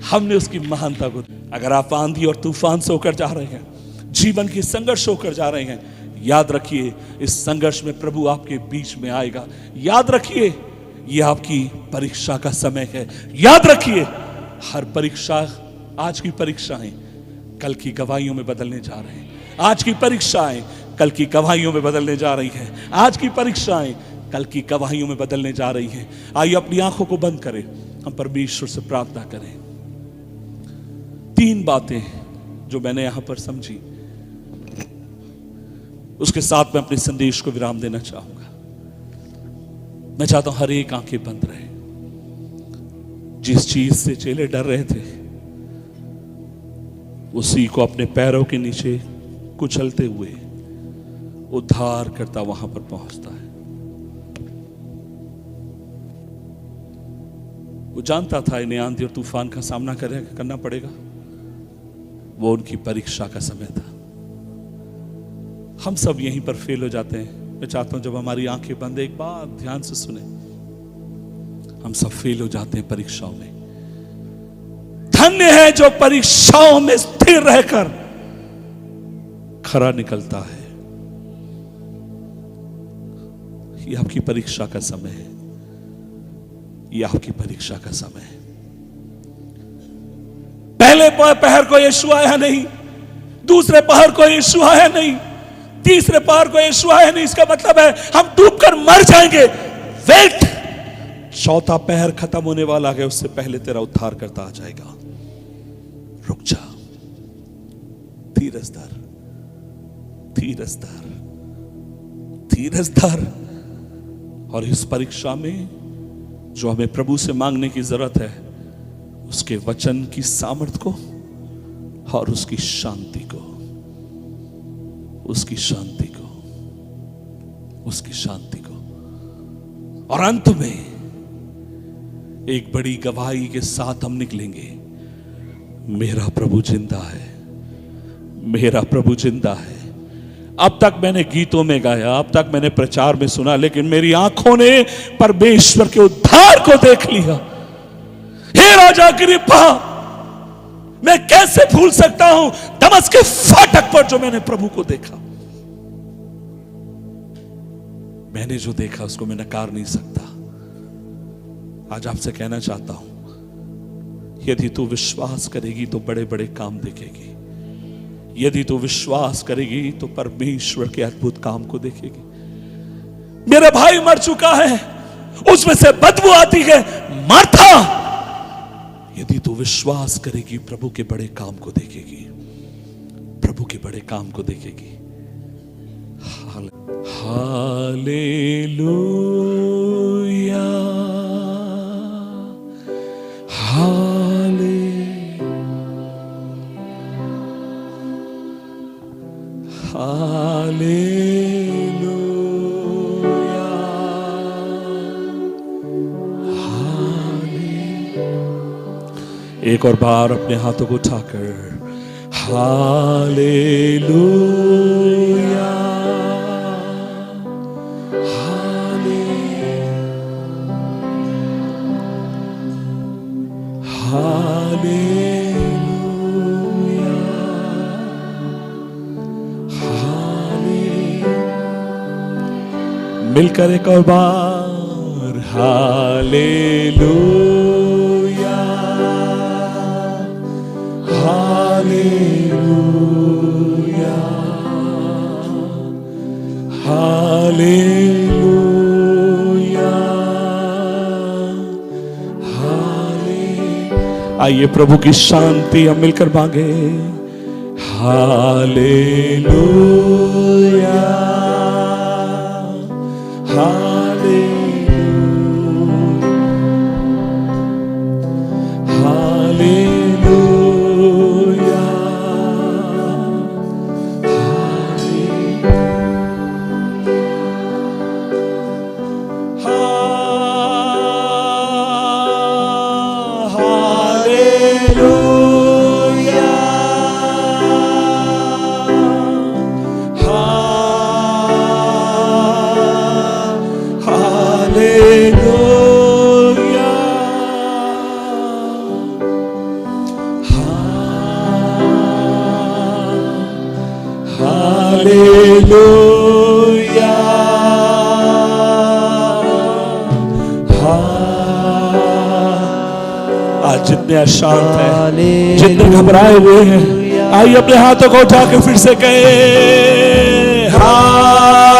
हमने उसकी महानता को। अगर आप आंधी और तूफान से होकर जा रहे हैं, जीवन की संघर्ष होकर जा रहे हैं, याद रखिए इस संघर्ष में प्रभु आपके बीच में आएगा। याद रखिए ये आपकी परीक्षा का समय है। याद रखिए हर परीक्षा, आज की परीक्षाएं कल की गवाहियों में बदलने जा रहे हैं। आज की परीक्षाएं कल की गवाहियों में बदलने जा रही हैं। आज की परीक्षाएं कल की गवाहियों में बदलने जा रही हैं। आइए अपनी आंखों को बंद करें, हम परमेश्वर से प्रार्थना करें। 3 बातें जो मैंने यहां पर समझी, उसके साथ मैं अपने संदेश को विराम देना चाहूंगा। मैं चाहता हूं हर एक आंखें बंद रहे। जिस चीज से चेले डर रहे थे, उसी को अपने पैरों के नीचे कुचलते हुए उद्धार करता वहां पर पहुंचता है। वो जानता था इन्हें आंधी और तूफान का सामना करना पड़ेगा। वो उनकी परीक्षा का समय था। हम सब यहीं पर फेल हो जाते हैं। मैं चाहता हूं जब हमारी आंखें बंद, एक बात ध्यान से सुने, हम सब फेल हो जाते हैं परीक्षाओं में। धन्य है जो परीक्षाओं में स्थिर रहकर खरा निकलता है। ये आपकी परीक्षा का समय है, ये आपकी परीक्षा का समय है। पहले पहर को यीशु आया नहीं, दूसरे पहर को यीशु आया नहीं, तीसरे पहर को यीशु आया नहीं। इसका मतलब है हम डूबकर मर जाएंगे। वेट, चौथा पहर खत्म होने वाला है, उससे पहले तेरा उद्धार करता आ जाएगा। रुक जा, धीरज धर, धीरज धर, धीरज धर। और इस परीक्षा में जो हमें प्रभु से मांगने की जरूरत है, उसके वचन की सामर्थ को और उसकी शांति को, उसकी शांति को, उसकी शांति को। और अंत में एक बड़ी गवाही के साथ हम निकलेंगे, मेरा प्रभु जिंदा है, मेरा प्रभु जिंदा है। अब तक मैंने गीतों में गाया, अब तक मैंने प्रचार में सुना, लेकिन मेरी आंखों ने परमेश्वर के उद्धार को देख लिया। हे राजा अग्रिप्पा, मैं कैसे भूल सकता हूं दमस्क के फाटक पर जो मैंने प्रभु को देखा। मैंने जो देखा उसको मैं नकार नहीं सकता। आज आपसे कहना चाहता हूं, यदि तू विश्वास करेगी तो बड़े बड़े काम देखेगी। यदि तू विश्वास करेगी तो परमेश्वर के अद्भुत काम को देखेगी। मेरा भाई मर चुका है, उसमें से बदबू आती है, मार्था। यदि तू विश्वास करेगी, प्रभु के बड़े काम को देखेगी, प्रभु के बड़े काम को देखेगी। हालेलुया, हालेलुया, एक और बार अपने हाथों को उठाकर हालेलुया, हालेलुया, हालेलुया। मिलकर एक और बार हालेलुया, हालेलुया, हालेलुया। आइए प्रभु की शांति हम मिलकर मांगे। हालेलुया हालेलुया हालेलुया आज जितने अशांत हैं, जितने घबराए हुए हैं, आइए अपने हाथों को उठा के फिर से कहे हालेलुया।